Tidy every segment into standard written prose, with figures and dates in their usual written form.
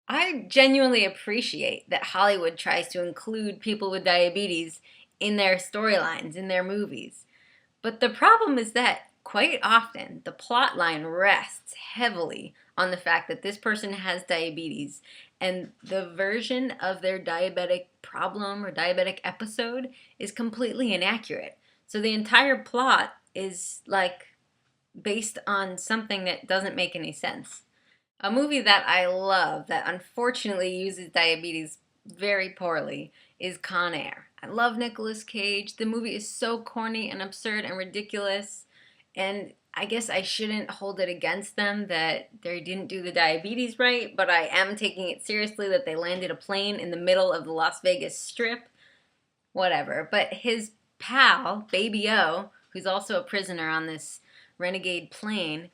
I genuinely appreciate that Hollywood tries to include people with diabetes in their storylines, in their movies. But the problem is that quite often the plot line rests heavily on the fact that this person has diabetes and the version of their diabetic problem or diabetic episode is completely inaccurate. So the entire plot is like based on something that doesn't make any sense. A movie that I love that unfortunately uses diabetes very poorly is Conair. I love Nicolas Cage. The movie is so corny and absurd and ridiculous, and I guess I shouldn't hold it against them that they didn't do the diabetes right, but I am taking it seriously that they landed a plane in the middle of the Las Vegas Strip. Whatever. But his pal, Baby O, who's also a prisoner on this renegade plane,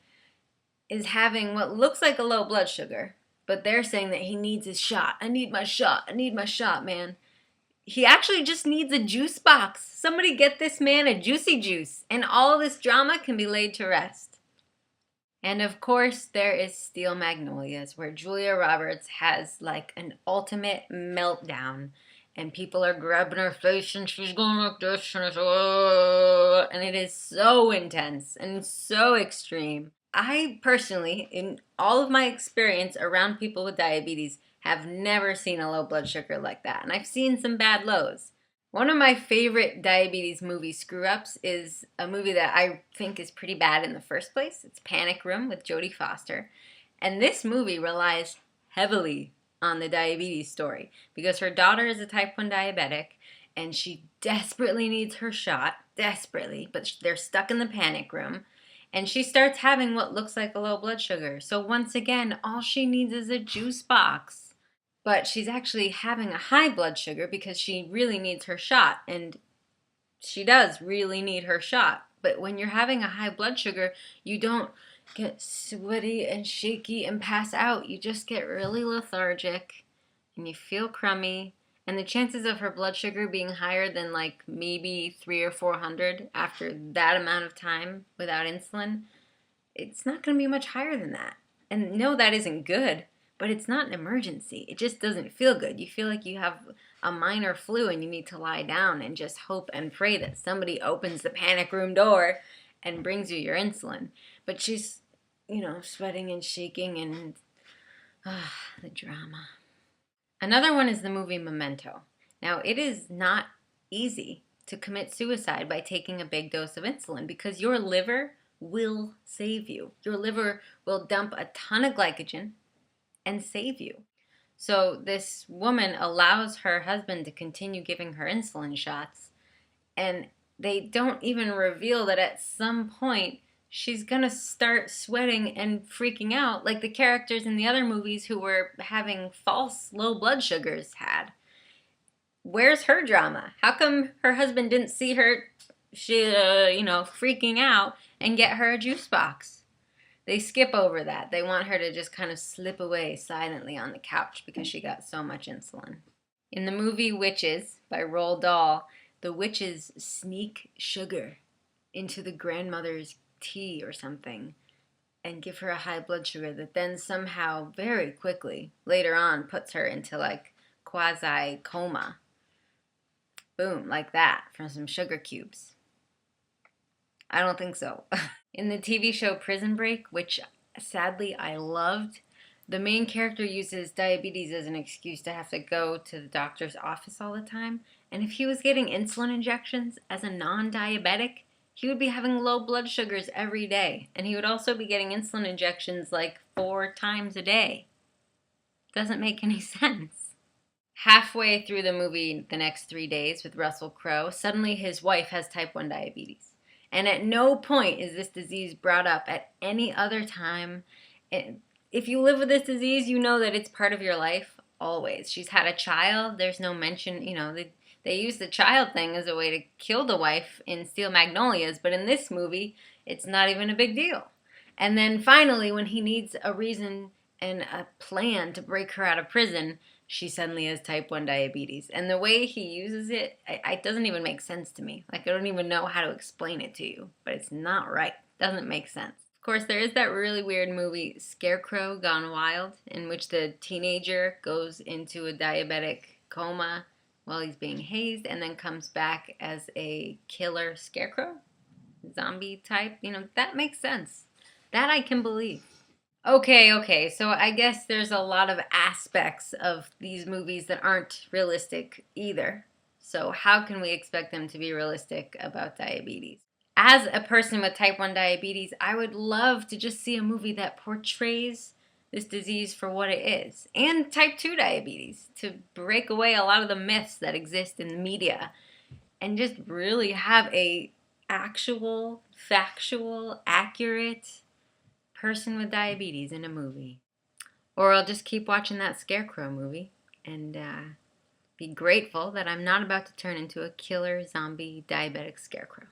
is having what looks like a low blood sugar, but they're saying that he needs his shot. I need my shot. I need my shot, man. He actually just needs a juice box. Somebody get this man a juicy juice, and all this drama can be laid to rest. And of course, there is Steel Magnolias, where Julia Roberts has like an ultimate meltdown, and people are grabbing her face, and she's going like this, and it's, oh, and it is so intense and so extreme. I personally, in all of my experience around people with diabetes, have never seen a low blood sugar like that. And I've seen some bad lows. One of my favorite diabetes movie screw-ups is a movie that I think is pretty bad in the first place. It's Panic Room with Jodie Foster. And this movie relies heavily on the diabetes story because her daughter is a type 1 diabetic and she desperately needs her shot, desperately, but they're stuck in the panic room. And she starts having what looks like a low blood sugar. So once again, all she needs is a juice box. But she's actually having a high blood sugar because she really needs her shot. And she does really need her shot. But when you're having a high blood sugar, you don't get sweaty and shaky and pass out. You just get really lethargic and you feel crummy. And the chances of her blood sugar being higher than like maybe 300 or 400 after that amount of time without insulin, it's not going to be much higher than that. And no, that isn't good, but it's not an emergency. It just doesn't feel good. You feel like you have a minor flu and you need to lie down and just hope and pray that somebody opens the panic room door and brings you your insulin. But she's, sweating and shaking and the drama. Another one is the movie Memento. Now, it is not easy to commit suicide by taking a big dose of insulin because your liver will save you. Your liver will dump a ton of glycogen and save you. So this woman allows her husband to continue giving her insulin shots, and they don't even reveal that at some point she's gonna start sweating and freaking out like the characters in the other movies who were having false low blood sugars had. Where's her drama? How come her husband didn't see her, freaking out and get her a juice box? They skip over that. They want her to just kind of slip away silently on the couch because she got so much insulin. In the movie Witches by Roald Dahl, the witches sneak sugar into the grandmother's tea or something and give her a high blood sugar that then somehow very quickly later on puts her into like quasi coma. Boom, like that from some sugar cubes. I don't think so. In the TV show Prison Break, which sadly I loved, the main character uses diabetes as an excuse to have to go to the doctor's office all the time. And if he was getting insulin injections as a non-diabetic, he would be having low blood sugars every day. And he would also be getting insulin injections like 4 times a day. Doesn't make any sense. Halfway through the movie The Next 3 Days with Russell Crowe, suddenly his wife has type 1 diabetes. And at no point is this disease brought up at any other time. If you live with this disease, you know that it's part of your life always. She's had a child. There's no mention, they use the child thing as a way to kill the wife in Steel Magnolias, but in this movie, it's not even a big deal. And then finally, when he needs a reason and a plan to break her out of prison, she suddenly has type 1 diabetes. And the way he uses it, it doesn't even make sense to me. Like, I don't even know how to explain it to you, but it's not right. It doesn't make sense. Of course, there is that really weird movie, Scarecrow Gone Wild, in which the teenager goes into a diabetic coma while he's being hazed and then comes back as a killer scarecrow, zombie type. That makes sense. That I can believe. Okay, so I guess there's a lot of aspects of these movies that aren't realistic either. So, how can we expect them to be realistic about diabetes? As a person with type 1 diabetes, I would love to just see a movie that portrays this disease for what it is, and type 2 diabetes, to break away a lot of the myths that exist in the media and just really have a actual, factual, accurate person with diabetes in a movie. Or I'll just keep watching that Scarecrow movie and be grateful that I'm not about to turn into a killer zombie diabetic scarecrow.